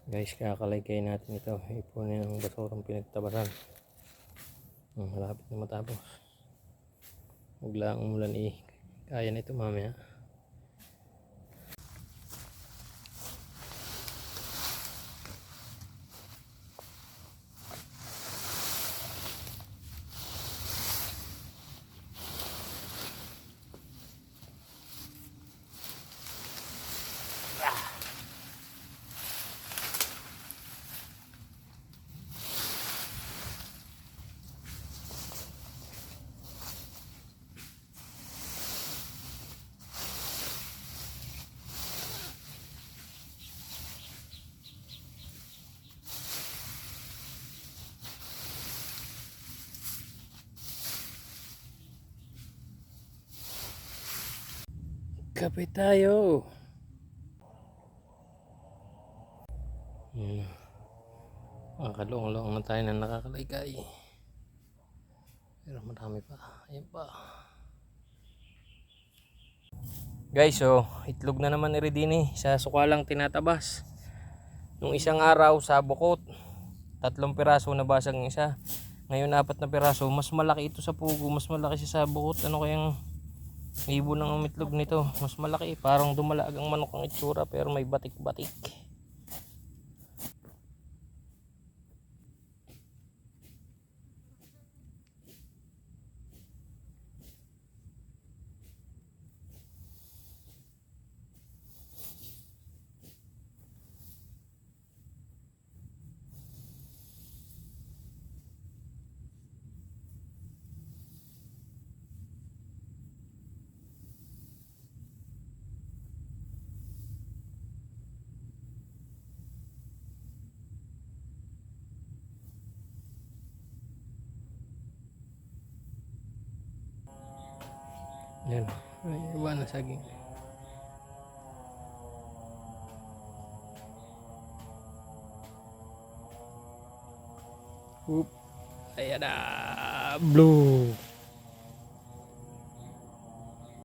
Guys, kakalaygay natin ito. Ipunin ang basurang pinagtabasan. Malapit na matapos. Biglang umulan kaya na ito mamaya. Kape tayo. Makaluong-luong na tayo na nakakalaygay. Pero marami pa. Ayan pa. Guys, itlog na naman ni Redini sa sukalang tinatabas. Nung isang araw sa bukot, 3 piraso nabasag ng isa. Ngayon 4 na piraso. Mas malaki ito sa pugo, mas malaki siya sa bukot. Ano kayang ibon ng umitlog nito? Mas malaki, parang dumalaag ang manok ang itsura pero may batik-batik. Yan, ay iba na saging. Ayan na, blue.